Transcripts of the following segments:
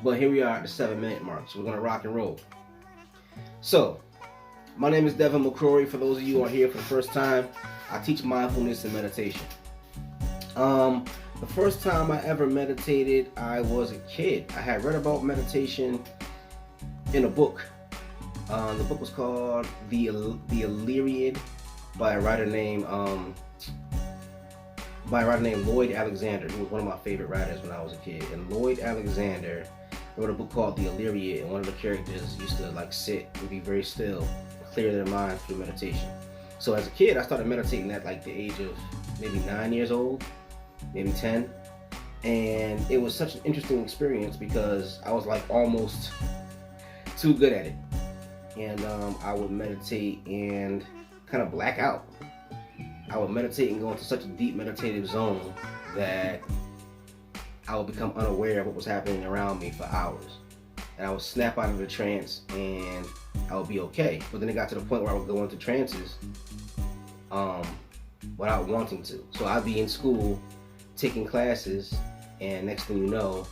But here we are at the 7 minute mark, so we're gonna rock and roll. So, my name is Devin McCrory. For those of you who are here for the first time, I teach mindfulness and meditation. The first time I ever meditated, I was a kid. I had read about meditation in a book. The book was called The Iliad by a writer named Lloyd Alexander, who was one of my favorite writers when I was a kid. And Lloyd Alexander wrote a book called The Iliad, and one of the characters used to like sit and be very still, clear their mind through meditation. So as a kid, I started meditating at like the age of maybe 9 years old, maybe 10. And it was such an interesting experience because I was like almost too good at it. And I would meditate and kind of black out. I would meditate and go into such a deep meditative zone that I would become unaware of what was happening around me for hours. And I would snap out of the trance and I would be okay. But then it got to the point where I would go into trances without wanting to. So I'd be in school taking classes, and next thing you know,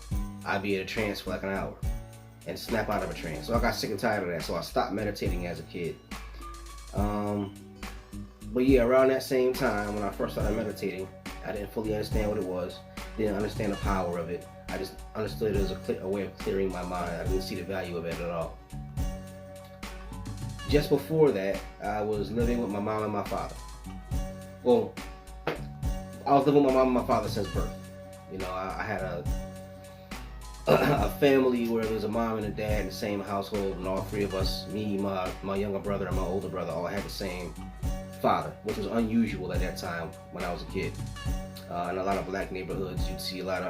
I'd be in a trance for like an hour and snap out of a trance. So I got sick and tired of that, so I stopped meditating as a kid. But yeah, around that same time when I first started meditating, I didn't fully understand what it was, didn't understand the power of it. I just understood it as a way of clearing my mind. I didn't see the value of it at all. Just before that, I was living with my mom and my father. Well, I was living with my mom and my father since birth. You know, I had a family where there was a mom and a dad in the same household, and all three of us, me, my younger brother, and my older brother, all had the same father, which was unusual at that time when I was a kid. In a lot of black neighborhoods, you'd see a lot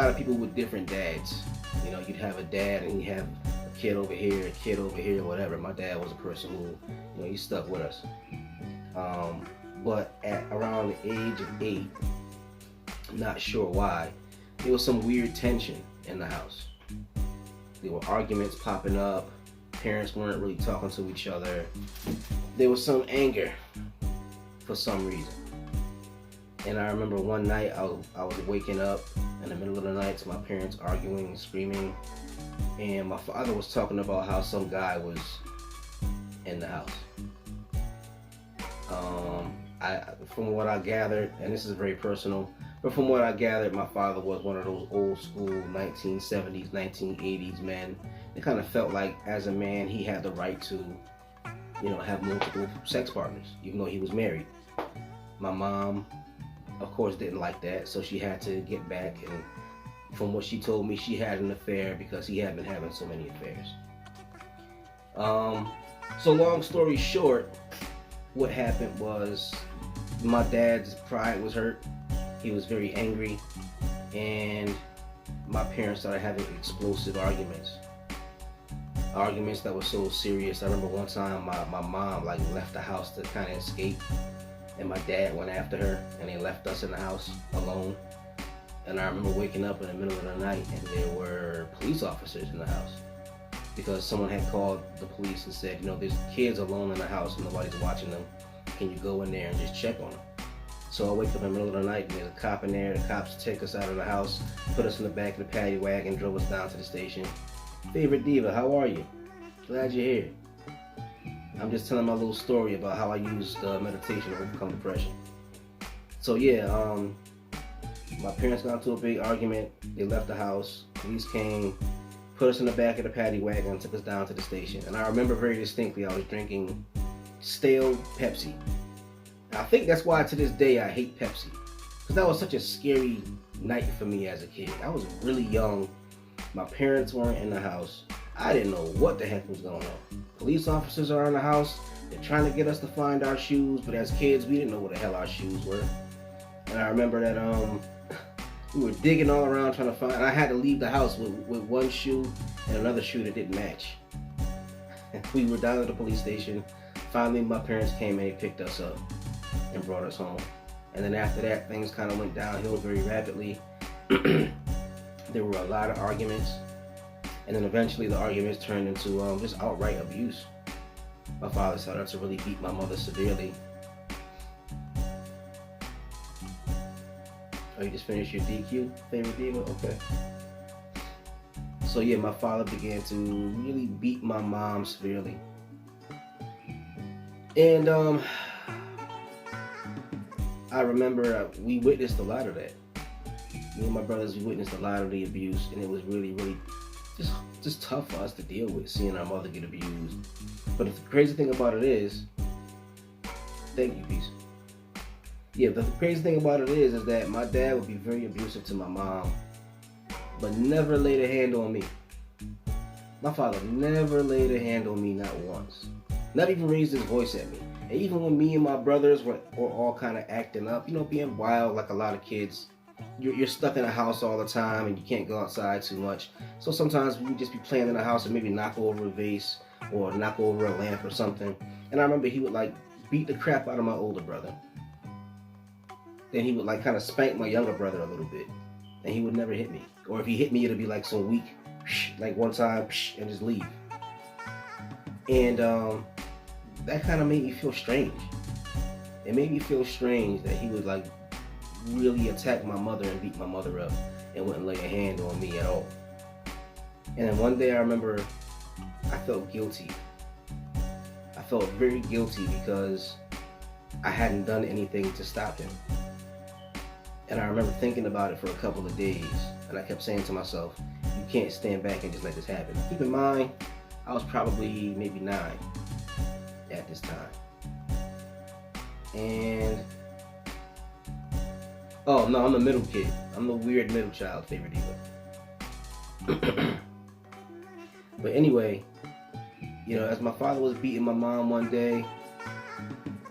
of people with different dads. You know, you'd have a dad and you'd have a kid over here, whatever. My dad was a person who, you know, he stuck with us. But at around the age of 8, not sure why, there was some weird tension in the house. There were arguments popping up. Parents weren't really talking to each other. There was some anger for some reason. And I remember one night I was waking up in the middle of the night to my parents arguing and screaming. And my father was talking about how some guy was in the house. From what I gathered, and this is very personal, but from what I gathered, my father was one of those old school 1970s, 1980s men. It kind of felt like as a man he had the right to, you know, have multiple sex partners, even though he was married. My mom, of course, didn't like that, so she had to get back, and from what she told me, she had an affair because he had been having so many affairs. So long story short, what happened was my dad's pride was hurt. He was very angry, and my parents started having explosive arguments that were so serious. I remember one time my mom like left the house to kind of escape, and my dad went after her, and they left us in the house alone. And I remember waking up in the middle of the night and there were police officers in the house because someone had called the police and said, you know, there's kids alone in the house and nobody's watching them. Can you go in there and just check on them? So I wake up in the middle of the night and there's a cop in there. The cops take us out of the house, put us in the back of the paddy wagon, drove us down to the station. Favorite diva, how are you? Glad you're here. I'm just telling my little story about how I used meditation to overcome depression. So yeah, my parents got into a big argument. They left the house. Police came, put us in the back of the paddy wagon, and took us down to the station. And I remember very distinctly I was drinking stale Pepsi. I think that's why to this day I hate Pepsi, because that was such a scary night for me as a kid. I was really young. My parents weren't in the house. I didn't know what the heck was going on. Police officers are in the house. They're trying to get us to find our shoes, but as kids we didn't know what the hell our shoes were. And I remember that we were digging all around trying to find. I had to leave the house with one shoe and another shoe that didn't match. We were down at the police station. Finally, my parents came and they picked us up and brought us home. And then after that, things kind of went downhill very rapidly. There were a lot of arguments, and then eventually the arguments turned into just outright abuse. My father started to really beat my mother severely. Oh, you just finished your DQ, favorite diva? Okay. So yeah, my father began to really beat my mom severely. And I remember we witnessed a lot of that. Me and my brothers, we witnessed a lot of the abuse, and it was really, really just tough for us to deal with, seeing our mother get abused. But the crazy thing about it is, thank you, peace. Yeah, the crazy thing about it is that my dad would be very abusive to my mom, but never laid a hand on me. My father never laid a hand on me, not once. Not even raised his voice at me. And even when me and my brothers were all kind of acting up, being wild like a lot of kids, you're stuck in a house all the time and you can't go outside too much. So sometimes we just be playing in the house and maybe knock over a vase or knock over a lamp or something. And I remember he would beat the crap out of my older brother. Then he would kind of spank my younger brother a little bit. And he would never hit me. Or if he hit me, it'd be so weak, like one time, and just leave. And that kind of made me feel strange. It made me feel strange that he would really attack my mother and beat my mother up and wouldn't lay a hand on me at all. And then one day I remember I felt guilty. I felt very guilty because I hadn't done anything to stop him. And I remember thinking about it for a couple of days, and I kept saying to myself, you can't stand back and just let this happen. Keep in mind, I was probably maybe 9 at this time. And oh no, I'm the middle kid. I'm the weird middle child, favorite diva. But anyway, as my father was beating my mom one day,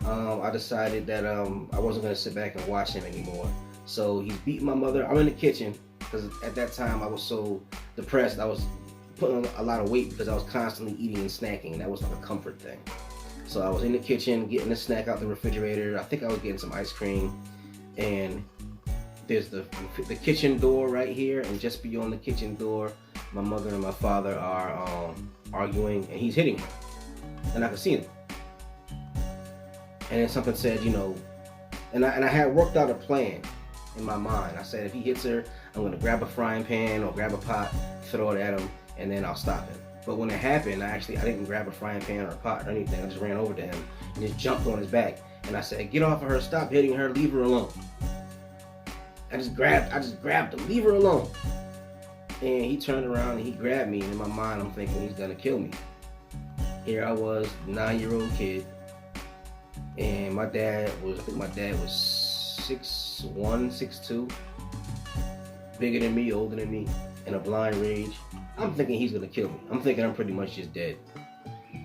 I decided that I wasn't going to sit back and watch him anymore. So he's beating my mother. I'm in the kitchen because at that time I was so depressed. I was putting on a lot of weight because I was constantly eating and snacking, and that was like a comfort thing. So I was in the kitchen getting a snack out the refrigerator. I think I was getting some ice cream, and there's the kitchen door right here, and just beyond the kitchen door, my mother and my father are arguing, and he's hitting her, and I can see him. And then something said, and I had worked out a plan in my mind. I said, if he hits her, I'm going to grab a frying pan or grab a pot, throw it at him, and then I'll stop him. But when it happened, I didn't grab a frying pan or a pot or anything. I just ran over to him and just jumped on his back. And I said, get off of her, stop hitting her, leave her alone. I just grabbed him, leave her alone. And he turned around and he grabbed me, and in my mind I'm thinking he's gonna kill me. Here I was, 9-year-old kid, and I think my dad was 6'1", 6'2", bigger than me, older than me, in a blind rage. I'm thinking he's gonna kill me. I'm thinking I'm pretty much just dead.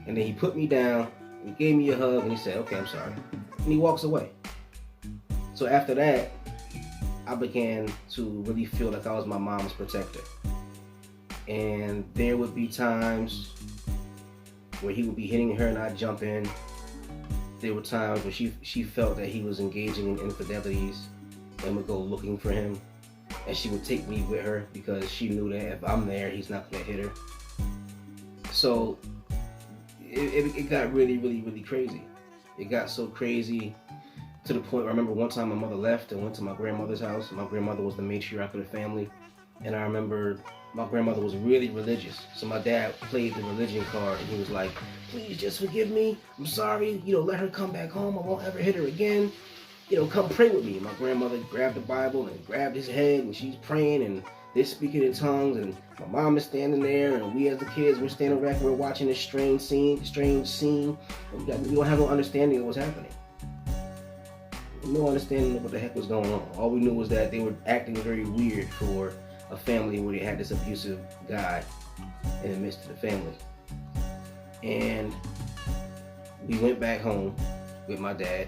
And then he put me down, he gave me a hug, and he said, okay, I'm sorry. And he walks away. So after that, I began to really feel like I was my mom's protector. And there would be times where he would be hitting her and I'd jump in. There were times where she felt that he was engaging in infidelities and would go looking for him. And she would take me with her because she knew that if I'm there, he's not going to hit her. So it got really, really, really crazy. It got so crazy to the point where I remember one time my mother left and went to my grandmother's house. My grandmother was the matriarch of the family. And I remember my grandmother was really religious. So my dad played the religion card and he was like, please just forgive me. I'm sorry. Let her come back home. I won't ever hit her again. Come pray with me. My grandmother grabbed the Bible and grabbed his head, and she's praying, and they're speaking in tongues, and my mom is standing there, and we as the kids, we're standing back and we're watching this strange scene, and we don't have no understanding of what's happening. No understanding of what the heck was going on. All we knew was that they were acting very weird for a family where they had this abusive guy in the midst of the family. And we went back home with my dad,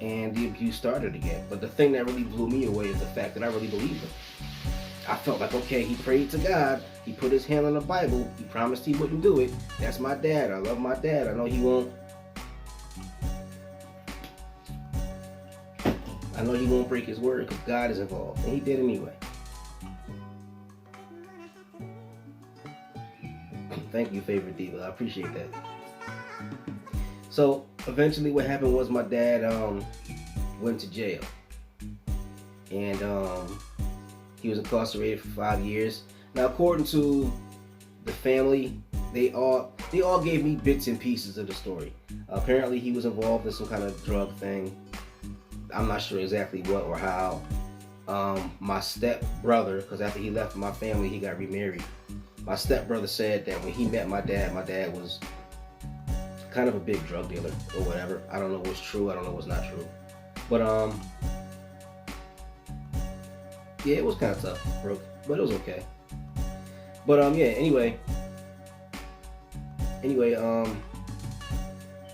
and the abuse started again. But the thing that really blew me away is the fact that I really believed him. I felt like, okay, he prayed to God, he put his hand on the Bible, he promised he wouldn't do it. That's my dad. I love my dad. I know he won't break his word because God is involved. And he did anyway. Thank you, favorite diva. I appreciate that. So eventually what happened was my dad went to jail. and he was incarcerated for 5 years. Now, according to the family, they all gave me bits and pieces of the story. Apparently, he was involved in some kind of drug thing. I'm not sure exactly what or how. My step brother, because after he left my family, he got remarried. My step brother said that when he met my dad was kind of a big drug dealer or whatever. I don't know what's true. I don't know what's not true. But yeah, it was kind of tough, broke, but it was okay. But yeah. Anyway,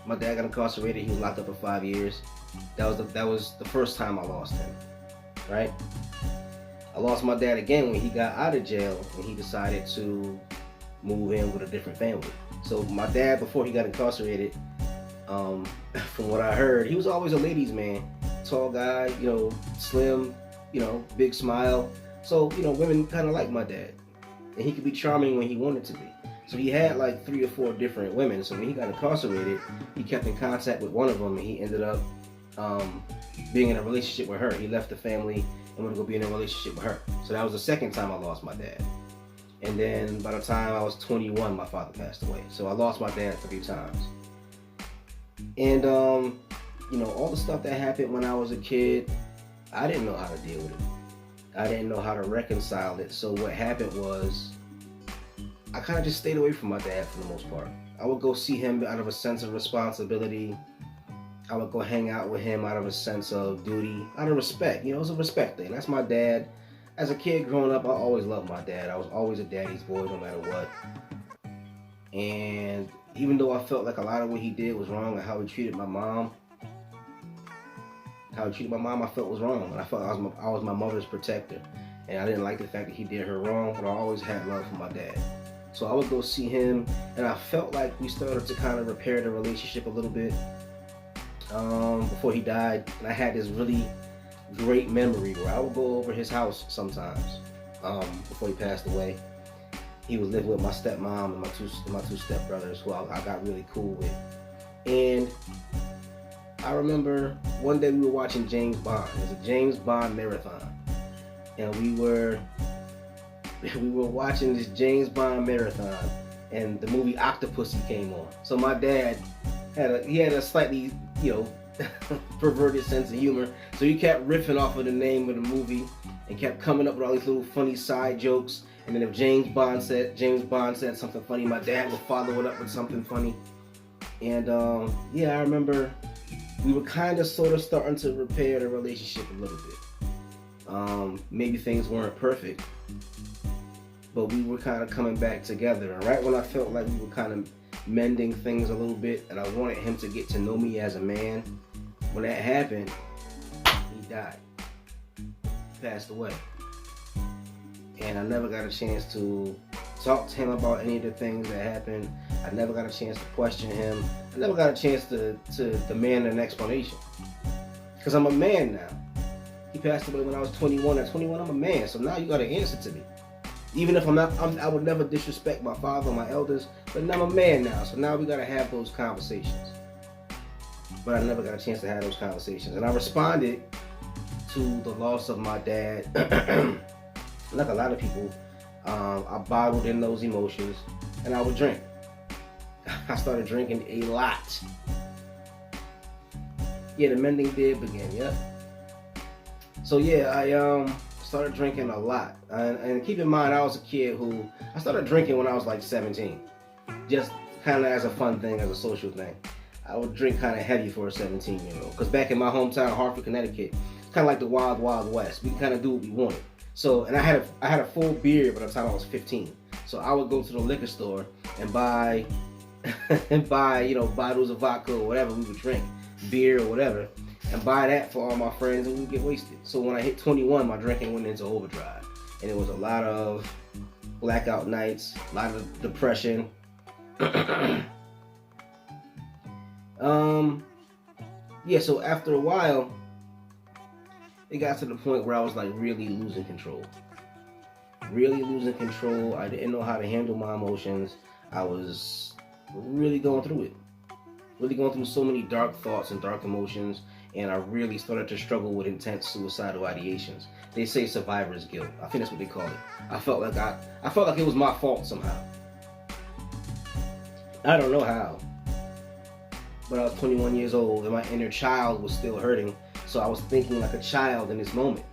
my dad got incarcerated. He was locked up for 5 years. That was the first time I lost him. Right? I lost my dad again when he got out of jail and he decided to move in with a different family. So my dad, before he got incarcerated, from what I heard, he was always a ladies' man. Tall guy, slim, big smile. So, women kind of like my dad. And he could be charming when he wanted to be. So he had like 3 or 4 different women. So when he got incarcerated, he kept in contact with one of them, and he ended up being in a relationship with her. He left the family and went to go be in a relationship with her. So that was the second time I lost my dad. And then by the time I was 21, my father passed away. So I lost my dad 3 times. And all the stuff that happened when I was a kid, I didn't know how to deal with it. I didn't know how to reconcile it. So what happened was, I kind of just stayed away from my dad for the most part. I would go see him out of a sense of responsibility. I would go hang out with him out of a sense of duty, out of respect. It was a respect thing. That's my dad. As a kid growing up, I always loved my dad. I was always a daddy's boy no matter what. And even though I felt like a lot of what he did was wrong and how he treated my mom, I felt was wrong. And I felt I was my mother's protector. And I didn't like the fact that he did her wrong, but I always had love for my dad. So I would go see him, and I felt like we started to kind of repair the relationship a little bit. Before he died, and I had this really great memory where I would go over his house sometimes. Before he passed away, he was living with my stepmom and my two stepbrothers, who I got really cool with. And I remember one day we were watching James Bond. It was a James Bond marathon, and we were watching this James Bond marathon, and the movie Octopussy came on. So my dad had a slightly perverted sense of humor, so he kept riffing off of the name of the movie and kept coming up with all these little funny side jokes. And then if James Bond said something funny, my dad would follow it up with something funny. And I remember we were kind of sort of starting to repair the relationship a little bit. Maybe things weren't perfect, but we were kind of coming back together. And right when I felt like we were kind of mending things a little bit, and I wanted him to get to know me as a man, when that happened, he died. He passed away. And I never got a chance to talk to him about any of the things that happened. I never got a chance to question him. I never got a chance to demand an explanation. Because I'm a man now. He passed away when I was 21. At 21, I'm a man. So now you got to answer to me. Even if I would never disrespect my father or my elders, but now I'm a man now, so now we gotta have those conversations. But I never got a chance to have those conversations. And I responded to the loss of my dad, like a lot of people. I bottled in those emotions, and I would drink. I started drinking a lot. Yeah, the mending did begin, yeah. So yeah, I started drinking a lot. And keep in mind, I was a kid I started drinking when I was like 17. Just kind of as a fun thing, as a social thing. I would drink kind of heavy for a 17-year-old. Because back in my hometown, Hartford, Connecticut, it's kind of like the Wild Wild West. We kind of do what we wanted. So, and I had a full beard by the time I was 15. So I would go to the liquor store and buy bottles of vodka or whatever we would drink, beer or whatever, and buy that for all my friends, and we'd get wasted. So when I hit 21, my drinking went into overdrive. And it was a lot of blackout nights, a lot of depression. So after a while, it got to the point where I was like really losing control. I didn't know how to handle my emotions. I was really going through it. Really going through so many dark thoughts and dark emotions. and I really started to struggle with intense suicidal ideations. They say survivor's guilt. I think that's what they call it. I felt like it was my fault somehow. I don't know how. But I was 21 years old, and my inner child was still hurting, so I was thinking like a child in this moment.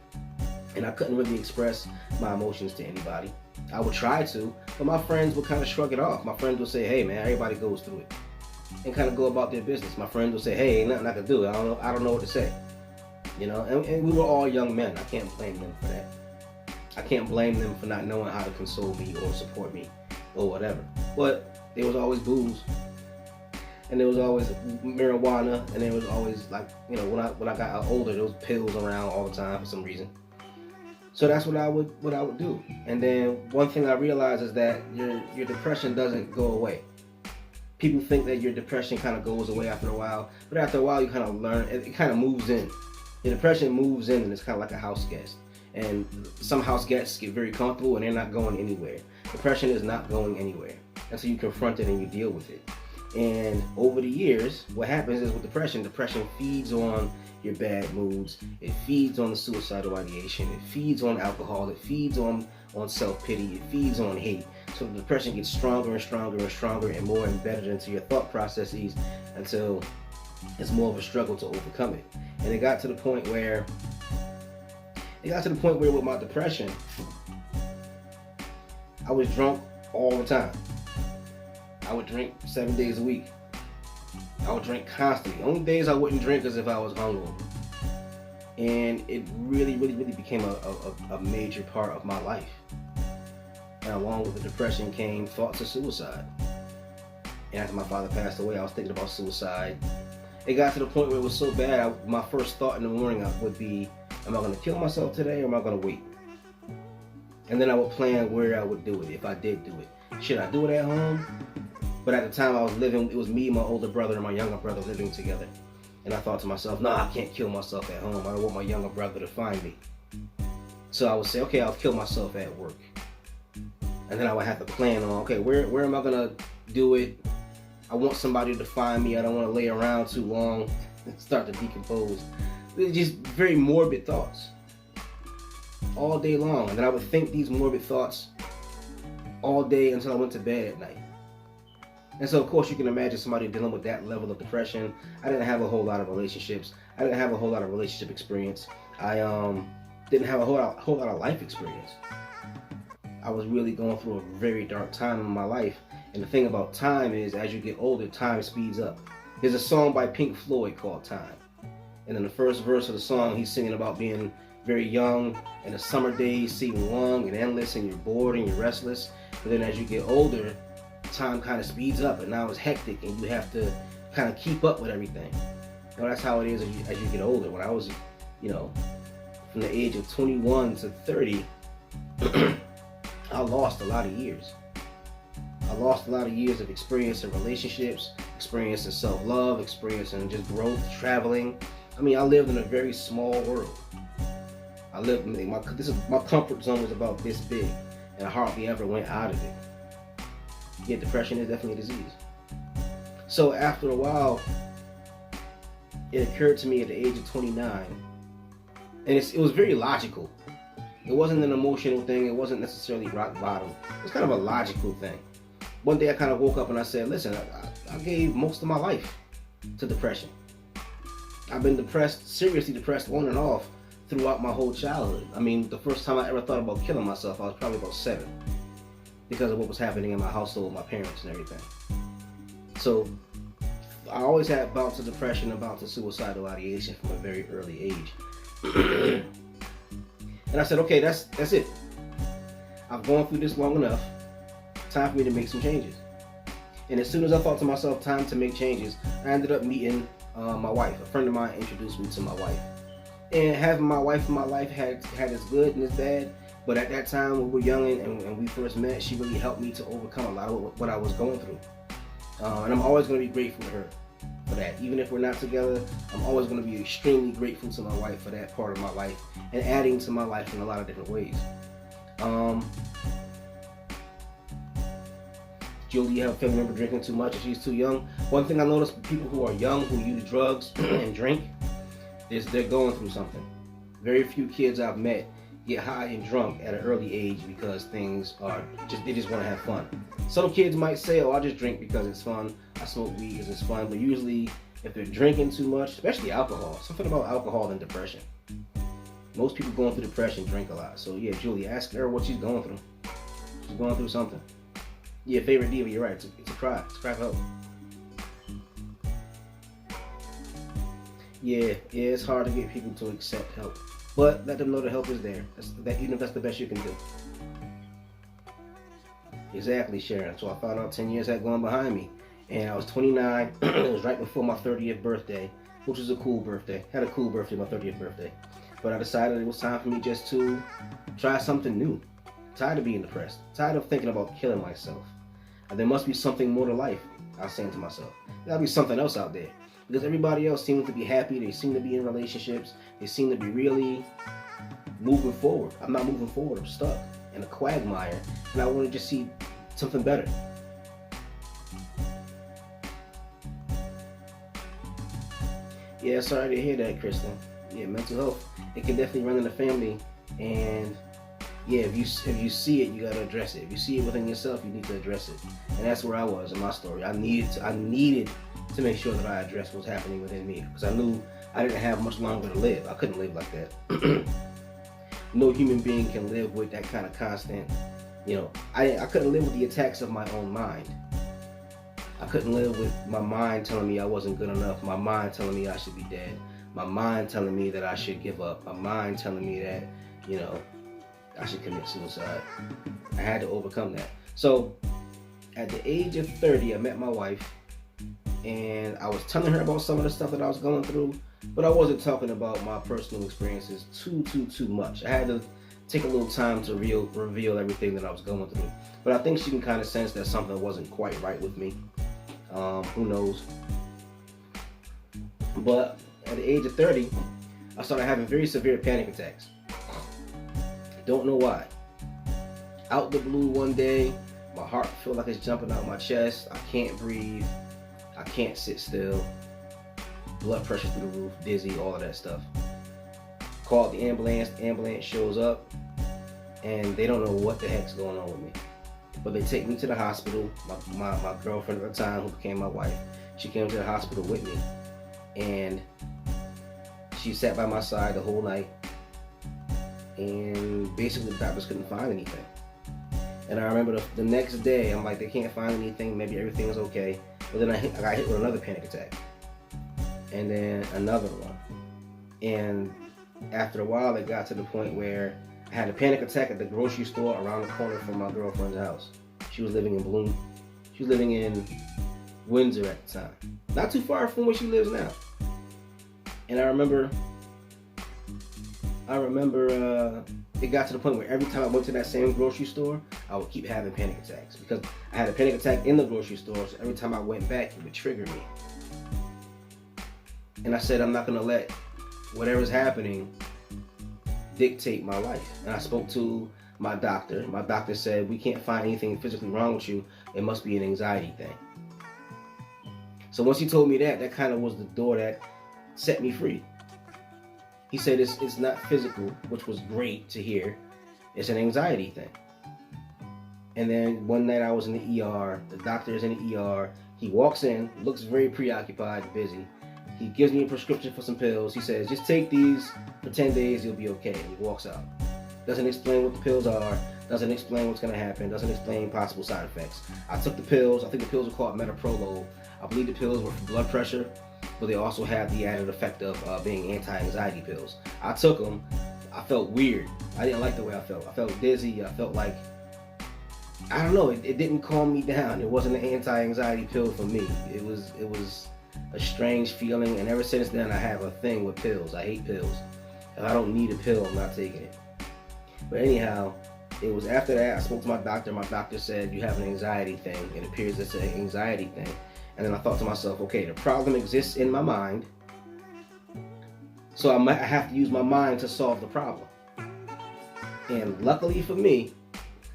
And I couldn't really express my emotions to anybody. I would try to, but my friends would kind of shrug it off. My friends would say, hey man, everybody goes through it, and kind of go about their business. My friends would say, hey, ain't nothing I can do. I don't know what to say. You know, and we were all young men. I can't blame them for that. I can't blame them for not knowing how to console me or support me or whatever. But there was always booze, and there was always marijuana, and there was always, like, you know, when I got older, there was pills around all the time for some reason. So that's what I would do. And then one thing I realized is that your depression doesn't go away. People think that your depression kind of goes away after a while, but after a while you kind of learn, it kind of moves in. Your depression moves in, and it's kind of like a house guest. And some house guests get very comfortable and they're not going anywhere. Depression is not going anywhere until you confront it and you deal with it. And over the years, what happens is with depression feeds on your bad moods. It feeds on the suicidal ideation. It feeds on alcohol. It feeds on self-pity. It feeds on hate. So the depression gets stronger and stronger and stronger and more embedded into your thought processes until it's more of a struggle to overcome it. And it got to the point where with my depression, I was drunk all the time. I would drink 7 days a week. I would drink constantly. The only days I wouldn't drink is if I was hungover. And it really, really, really became a major part of my life. And along with the depression came thoughts of suicide. And after my father passed away, I was thinking about suicide. It got to the point where it was so bad, my first thought in the morning would be, am I going to kill myself today or am I going to wait? And then I would plan where I would do it, if I did do it. Should I do it at home? But at the time I was living, it was me, my older brother, and my younger brother living together. And I thought to myself, no, I can't kill myself at home. I don't want my younger brother to find me. So I would say, okay, I'll kill myself at work. And then I would have to plan on, okay, where am I going to do it? I want somebody to find me. I don't want to lay around too long and start to decompose. It's just very morbid thoughts all day long. And then I would think these morbid thoughts all day until I went to bed at night. And so, of course, you can imagine somebody dealing with that level of depression. I didn't have a whole lot of relationships. I didn't have a whole lot of relationship experience. I didn't have a whole lot of life experience. I was really going through a very dark time in my life. And the thing about time is, as you get older, time speeds up. There's a song by Pink Floyd called Time. And in the first verse of the song, he's singing about being very young, and the summer days seem long and endless, and you're bored and you're restless. But then as you get older, time kind of speeds up, and now it's hectic, and you have to kind of keep up with everything. You know, that's how it is as you get older. When I was, you know, from the age of 21 to 30, I lost a lot of years. I lost a lot of years of experience in relationships, experience in self-love, experience in just growth, traveling. I mean, I lived in a very small world. My comfort zone was about this big, and I hardly ever went out of it. Yet depression is definitely a disease. So after a while, it occurred to me at the age of 29, and it was very logical. It wasn't an emotional thing. It wasn't necessarily rock bottom. It was kind of a logical thing. One day I kind of woke up and I said, listen, I gave most of my life to depression. I've been depressed, seriously depressed on and off throughout my whole childhood. I mean, the first time I ever thought about killing myself, I was probably about 7 because of what was happening in my household with my parents and everything. So I always had bouts of depression and bouts of suicidal ideation from a very early age. And I said, okay, that's it. I've gone through this long enough. Time for me to make some changes. And as soon as I thought to myself, time to make changes, I ended up meeting my wife. A friend of mine introduced me to my wife. And having my wife in my life had its good and its bad. But at that time, when we were young and we first met, she really helped me to overcome a lot of what I was going through. And I'm always going to be grateful to her for that. Even if we're not together, I'm always going to be extremely grateful to my wife for that part of my life and adding to my life in a lot of different ways. Julie, you have a family member drinking too much and she's too young. One thing I noticed with people who are young, who use drugs and drink, they're going through something. Very few kids I've met get high and drunk at an early age because things are they just want to have fun. Some kids might say, "Oh, I just drink because it's fun. I smoke weed because it's fun." But usually, if they're drinking too much, especially alcohol, something about alcohol and depression. Most people going through depression drink a lot. So yeah, Julie, ask her what she's going through. She's going through something. Yeah, favorite diva, you're right. It's a cry. It's a cry for help. Yeah, it's hard to get people to accept help. But let them know the help is there. Even if that's the best you can do. Exactly, Sharon. So I found out 10 years had gone behind me. And I was 29. It was right before my 30th birthday, which was a cool birthday. Had a cool birthday, my 30th birthday. But I decided it was time for me just to try something new. Tired of being depressed. Tired of thinking about killing myself. And there must be something more to life, I was saying to myself. There'll be something else out there. Because everybody else seems to be happy. They seem to be in relationships. They seem to be really moving forward. I'm not moving forward. I'm stuck in a quagmire. And I want to just see something better. Yeah, sorry to hear that, Kristen. Yeah, mental health, it can definitely run in the family. And yeah, if you see it, you gotta address it. If you see it within yourself, you need to address it. And that's where I was in my story. I needed to make sure that I addressed what's happening within me, because I knew I didn't have much longer to live. I couldn't live like that. No human being can live with that kind of constant, I couldn't live with the attacks of my own mind. I couldn't live with my mind telling me I wasn't good enough, my mind telling me I should be dead, my mind telling me that I should give up, my mind telling me that, I should commit suicide. I had to overcome that. So at the age of 30, I met my wife, and I was telling her about some of the stuff that I was going through, but I wasn't talking about my personal experiences too much. I had to take a little time to reveal everything that I was going through. But I think she can kind of sense that something wasn't quite right with me. Who knows? But at the age of 30, I started having very severe panic attacks. Don't know why. Out the blue one day, my heart feels like it's jumping out my chest. I can't breathe. I can't sit still. Blood pressure through the roof, dizzy, all of that stuff. Called the ambulance. The ambulance shows up, and they don't know what the heck's going on with me. But they take me to the hospital. My girlfriend at the time, who became my wife, she came to the hospital with me, and she sat by my side the whole night. And basically, the doctors couldn't find anything. And I remember the next day, I'm like, they can't find anything. Maybe everything is okay. But then I got hit with another panic attack, and then another one. And after a while, it got to the point where I had a panic attack at the grocery store around the corner from my girlfriend's house. She was living in Bloom. She was living in Windsor at the time, not too far from where she lives now. And I remember it got to the point where every time I went to that same grocery store, I would keep having panic attacks, because I had a panic attack in the grocery store. So every time I went back, it would trigger me. And I said, I'm not going to let whatever's happening dictate my life. And I spoke to my doctor. My doctor said, we can't find anything physically wrong with you. It must be an anxiety thing. So once he told me that kind of was the door that set me free. He said it's not physical, which was great to hear. It's an anxiety thing. And then one night I was in the ER. The doctor is in the ER. He walks in, looks very preoccupied, busy. He gives me a prescription for some pills. He says, just take these for 10 days, you'll be okay. And he walks out. Doesn't explain what the pills are. Doesn't explain what's going to happen. Doesn't explain possible side effects. I took the pills. I think the pills were called metoprolol. I believe the pills were for blood pressure, but they also have the added effect of being anti-anxiety pills. I took them. I felt weird. I didn't like the way I felt. I felt dizzy. I felt like, I don't know, it didn't calm me down. It wasn't an anti-anxiety pill for me. It was a strange feeling, and ever since then I have a thing with pills. I hate pills. If I don't need a pill, I'm not taking it. But anyhow, it was after that I spoke to my doctor. My doctor said, you have an anxiety thing. It appears it's an anxiety thing. And then I thought to myself, okay, the problem exists in my mind, so I have to use my mind to solve the problem. And luckily for me,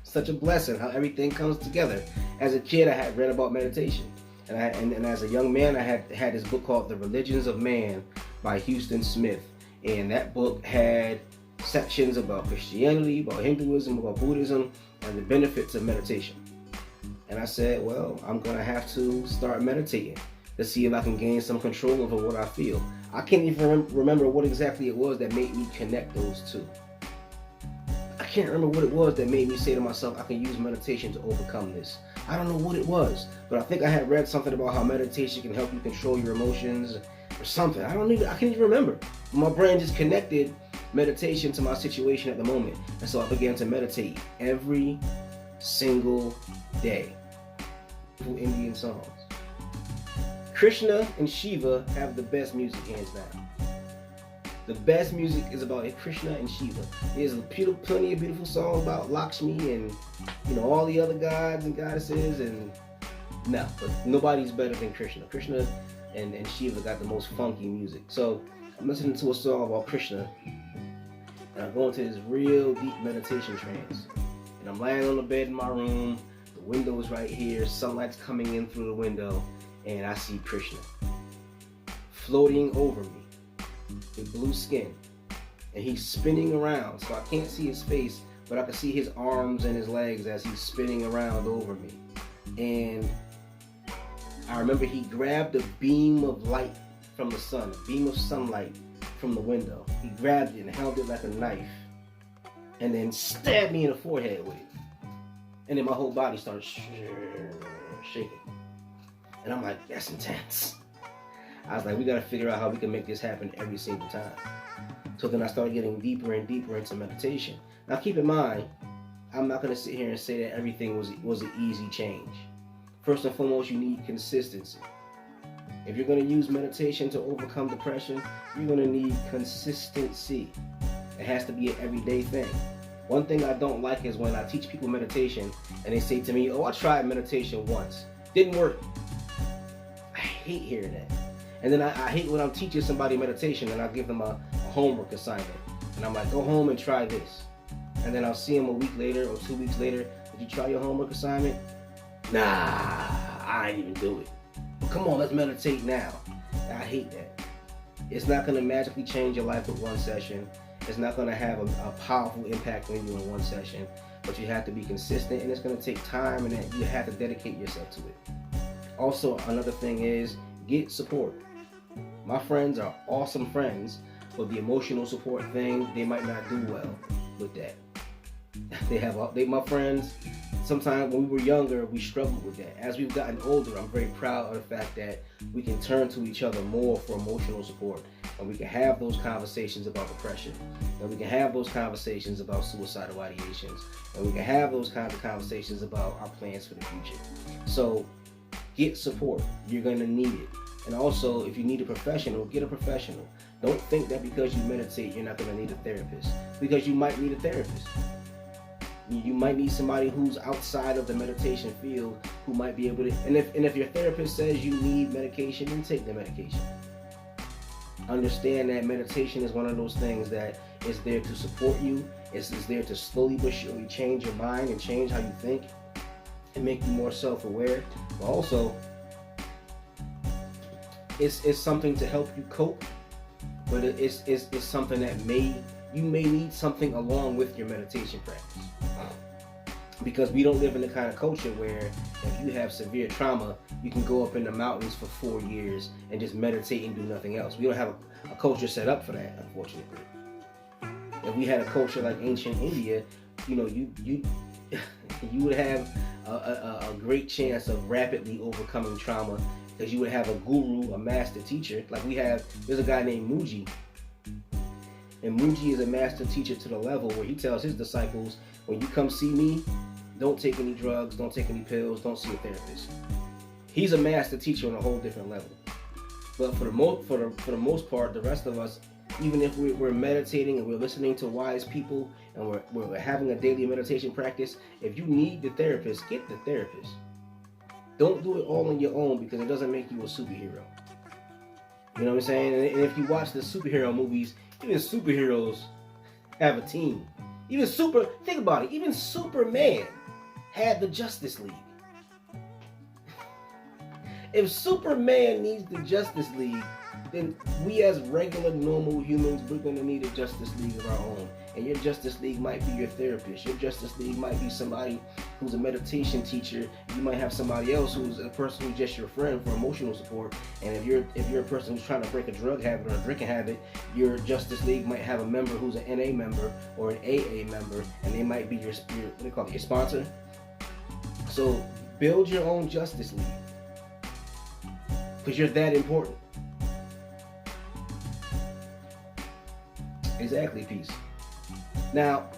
such a blessing how everything comes together. As a kid, I had read about meditation. And as a young man, I had this book called The Religions of Man by Houston Smith. And that book had sections about Christianity, about Hinduism, about Buddhism, and the benefits of meditation. And I said, well, I'm going to have to start meditating to see if I can gain some control over what I feel. I can't even remember what exactly it was that made me connect those two. I can't remember what it was that made me say to myself, I can use meditation to overcome this. I don't know what it was, but I think I had read something about how meditation can help you control your emotions or something. I can't even remember. My brain just connected meditation to my situation at the moment. And so I began to meditate every single day. Indian songs. Krishna and Shiva have the best music, hands down. The best music is about Krishna and Shiva. There's plenty of beautiful songs about Lakshmi and all the other gods and goddesses, and but nobody's better than Krishna. Krishna and Shiva got the most funky music. So I'm listening to a song about Krishna, and I'm going to this real deep meditation trance. And I'm lying on the bed in my room. The window's right here. Sunlight's coming in through the window, and I see Krishna floating over me with blue skin, and he's spinning around, so I can't see his face, but I can see his arms and his legs as he's spinning around over me. And I remember he grabbed a beam of light from the sun, a beam of sunlight from the window. He grabbed it and held it like a knife, and then stabbed me in the forehead with it. And then my whole body started shaking. And I'm like, that's intense. I was like, we gotta figure out how we can make this happen every single time. So then I started getting deeper and deeper into meditation. Now keep in mind, I'm not gonna sit here and say that everything was an easy change. First and foremost, you need consistency. If you're gonna use meditation to overcome depression, you're gonna need consistency. It has to be an everyday thing. One thing I don't like is when I teach people meditation and they say to me, oh, I tried meditation once. Didn't work. I hate hearing that. And then I hate when I'm teaching somebody meditation and I give them a homework assignment. And I'm like, go home and try this. And then I'll see them a week later or 2 weeks later. Did you try your homework assignment? Nah, I didn't even do it. Well, come on, let's meditate now. I hate that. It's not going to magically change your life with one session. It's not going to have a powerful impact on you in one session. But you have to be consistent, and it's going to take time, and you have to dedicate yourself to it. Also, another thing is get support. My friends are awesome friends, but the emotional support thing, they might not do well with that. My friends, sometimes when we were younger, we struggled with that. As we've gotten older, I'm very proud of the fact that we can turn to each other more for emotional support. And we can have those conversations about depression. And we can have those conversations about suicidal ideations. And we can have those kinds of conversations about our plans for the future. So get support. You're going to need it. And also, if you need a professional, get a professional. Don't think that because you meditate, you're not going to need a therapist. Because you might need a therapist. You might need somebody who's outside of the meditation field who might be able to. And if your therapist says you need medication, then take the medication. Understand that meditation is one of those things that is there to support you. It's there to slowly but surely change your mind and change how you think and make you more self-aware. But also, it's something to help you cope. But it's something that you may need something along with your meditation practice. Because we don't live in the kind of culture where if you have severe trauma, you can go up in the mountains for 4 years and just meditate and do nothing else. We don't have a culture set up for that, unfortunately. If we had a culture like ancient India, you would have a great chance of rapidly overcoming trauma because you would have a guru, a master teacher. Like there's a guy named Muji. And Muji is a master teacher to the level where he tells his disciples, when you come see me, don't take any drugs, don't take any pills, don't see a therapist. He's a master teacher on a whole different level. But for the most part, the rest of us, even if we're meditating and we're listening to wise people and we're having a daily meditation practice, if you need the therapist, get the therapist. Don't do it all on your own because it doesn't make you a superhero. You know what I'm saying? And if you watch the superhero movies, even superheroes have a team. Think about it, even Superman had the Justice League. If Superman needs the Justice League, then we as regular, normal humans, we're going to need a Justice League of our own. And your Justice League might be your therapist. Your Justice League might be somebody who's a meditation teacher. You might have somebody else who's a person who's just your friend for emotional support. And if you're a person who's trying to break a drug habit or a drinking habit, your Justice League might have a member who's an NA member or an AA member, and they might be your what do you call it, your sponsor. So build your own Justice League, because you're that important. Exactly, peace. Now,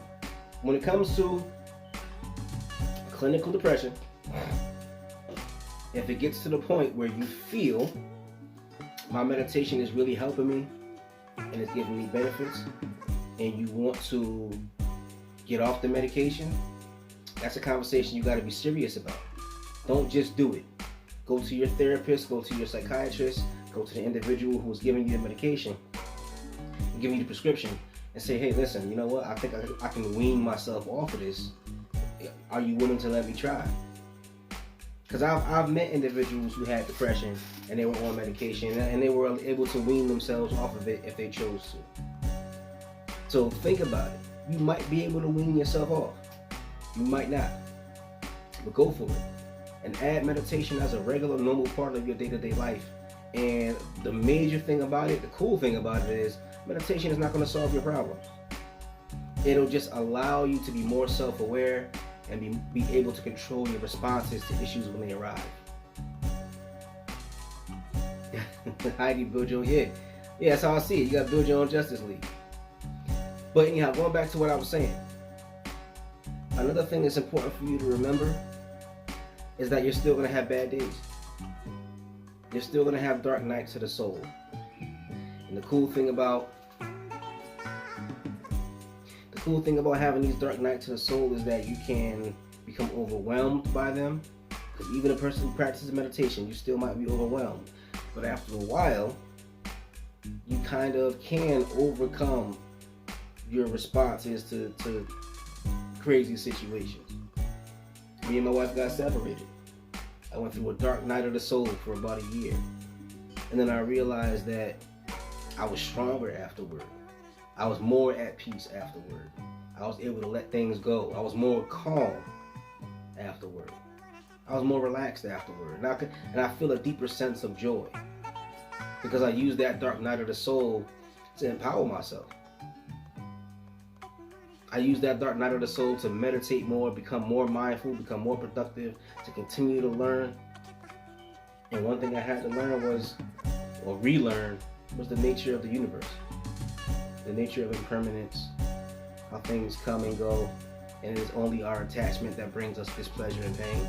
when it comes to clinical depression, if it gets to the point where you feel my meditation is really helping me and it's giving me benefits, and you want to get off the medication, that's a conversation you got to be serious about. Don't just do it. Go to your therapist, go to your psychiatrist, go to the individual who's giving you the medication, giving you the prescription, and say, hey, listen, you know what? I think I can wean myself off of this. Are you willing to let me try? Because I've met individuals who had depression and they were on medication and they were able to wean themselves off of it if they chose to. So think about it. You might be able to wean yourself off. You might not. But go for it. And add meditation as a regular, normal part of your day-to-day life. And the major thing about it, the cool thing about it is, meditation is not going to solve your problems. It'll just allow you to be more self-aware and be able to control your responses to issues when they arrive. How do you build your own? Yeah, that's how I see it. You got to build your own Justice League. But anyhow, going back to what I was saying, another thing that's important for you to remember is that you're still going to have bad days. You're still going to have dark nights of the soul. And the cool thing about having these dark nights of the soul is that you can become overwhelmed by them. Because even a person who practices meditation, you still might be overwhelmed. But after a while, you kind of can overcome your responses to crazy situations. Me and my wife got separated. I went through a dark night of the soul for about a year. And then I realized that I was stronger afterward. I was more at peace afterward. I was able to let things go. I was more calm afterward. I was more relaxed afterward. And I feel a deeper sense of joy. Because I used that dark night of the soul to empower myself. I used that dark night of the soul to meditate more, become more mindful, become more productive, to continue to learn. And one thing I had to learn was, or relearn, was the nature of the universe. The nature of impermanence, how things come and go, and it is only our attachment that brings us displeasure and pain.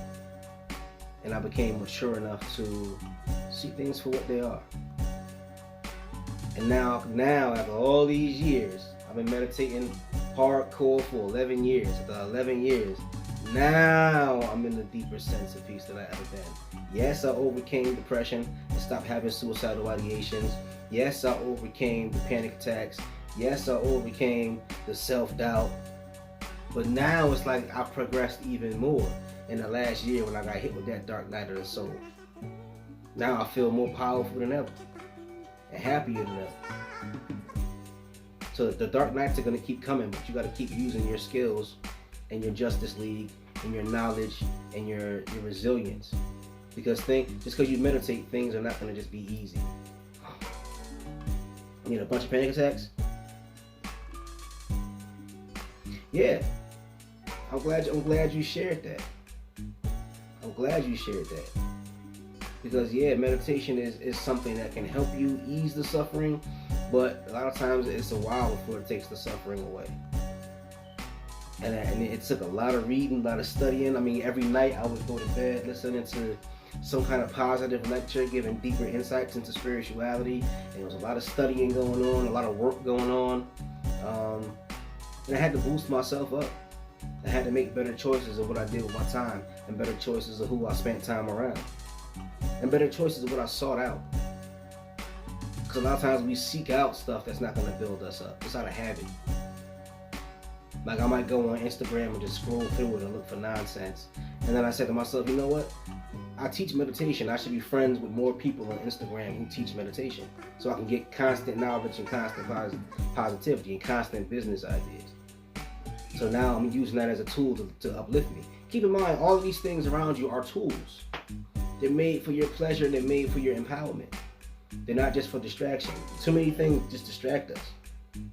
And I became mature enough to see things for what they are. And now after all these years, I've been meditating hardcore for 11 years. After 11 years, now I'm in the deeper sense of peace that I ever been. Yes, I overcame depression and stopped having suicidal ideations. Yes, I overcame the panic attacks. Yes, I overcame the self-doubt. But now it's like I've progressed even more in the last year when I got hit with that dark night of the soul. Now I feel more powerful than ever and happier than ever. So the dark nights are going to keep coming, but you got to keep using your skills and your Justice League and your knowledge and your resilience. Because just because you meditate, things are not going to just be easy. You need a bunch of panic attacks? Yeah. I'm glad you shared that. I'm glad you shared that. Because yeah, meditation is something that can help you ease the suffering, but a lot of times it's a while before it takes the suffering away. And it took a lot of reading, a lot of studying. I mean, every night I would go to bed listening to some kind of positive lecture, giving deeper insights into spirituality. And there was a lot of studying going on, a lot of work going on. And I had to boost myself up. I had to make better choices of what I did with my time, and better choices of who I spent time around, and better choices of what I sought out. Because a lot of times we seek out stuff that's not going to build us up. It's out of habit. Like I might go on Instagram and just scroll through it and look for nonsense. And then I said to myself, you know what? I teach meditation. I should be friends with more people on Instagram who teach meditation, so I can get constant knowledge and constant positivity and constant business ideas. So now I'm using that as a tool to uplift me. Keep in mind, all of these things around you are tools. They're made for your pleasure and they're made for your empowerment. They're not just for distraction. Too many things just distract us.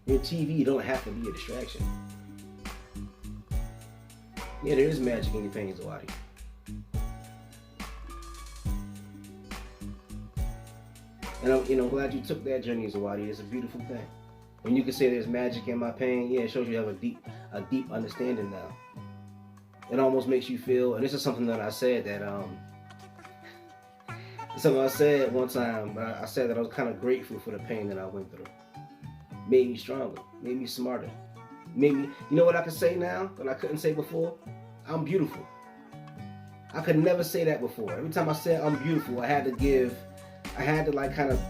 Your TV don't have to be a distraction. Yeah, there is magic in your pain, Zawadi. And I'm glad you took that journey, Zawadi. It's a beautiful thing. When you can say there's magic in my pain, yeah, it shows you have a deep understanding now. It almost makes you feel, and this is something that I said that something I said one time. I said that I was kind of grateful for the pain that I went through. Made me stronger, made me smarter, made me. You know what I can say now that I couldn't say before? I'm beautiful. I could never say that before. Every time I said I'm beautiful, I had to like kind of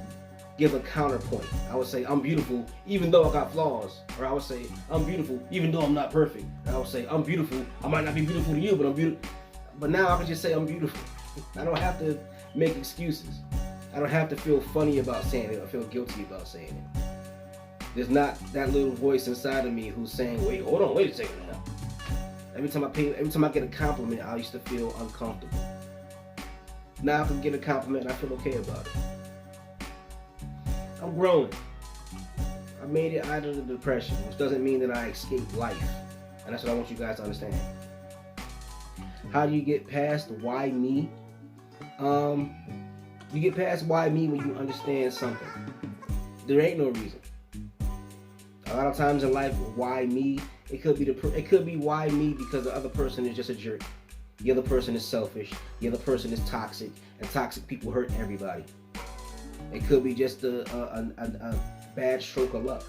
give a counterpoint. I would say I'm beautiful even though I got flaws, or I would say I'm beautiful even though I'm not perfect. And I would say I'm beautiful. I might not be beautiful to you, but I'm beautiful. But now I can just say I'm beautiful. I don't have to make excuses. I don't have to feel funny about saying it or feel guilty about saying it. There's not that little voice inside of me who's saying, wait a second now. Every time I get a compliment, I used to feel uncomfortable. Now I can get a compliment and I feel okay about it. I'm growing. I made it out of the depression, which doesn't mean that I escaped life. And that's what I want you guys to understand. How do you get past why me? You get past why me when you understand something. There ain't no reason. A lot of times in life, why me? It could be why me because the other person is just a jerk. The other person is selfish. The other person is toxic, and toxic people hurt everybody. It could be just a bad stroke of luck.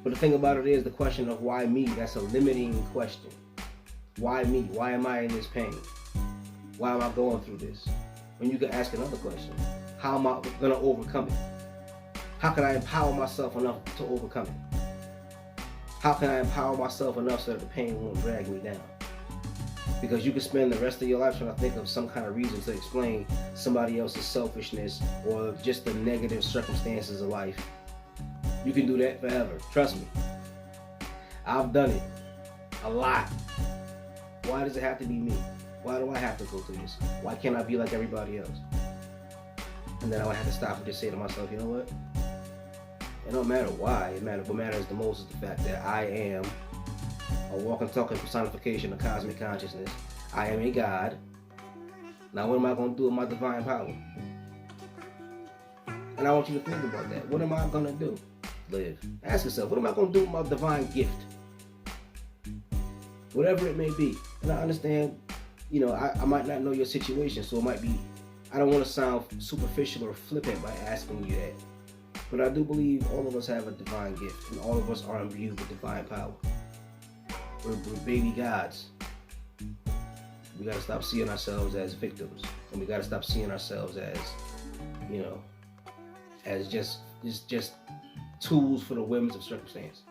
But the thing about it is the question of why me, that's a limiting question. Why me? Why am I in this pain? Why am I going through this? When you can ask another question, how am I going to overcome it? How can I empower myself enough to overcome it? How can I empower myself enough so that the pain won't drag me down? Because you can spend the rest of your life trying to think of some kind of reason to explain somebody else's selfishness or just the negative circumstances of life. You can do that forever. Trust me. I've done it. A lot. Why does it have to be me? Why do I have to go through this? Why can't I be like everybody else? And then I would have to stop and just say to myself, you know what? It don't matter why. What matters the most is the fact that I am a walking, talking personification of cosmic consciousness. I am a God. Now what am I going to do with my divine power? And I want you to think about that. What am I going to do? Live. Ask yourself, what am I going to do with my divine gift? Whatever it may be. And I understand, I might not know your situation, so it might be, I don't want to sound superficial or flippant by asking you that. But I do believe all of us have a divine gift, and all of us are imbued with divine power. We're baby gods. We gotta stop seeing ourselves as victims, and we gotta stop seeing ourselves as, as just tools for the whims of circumstance.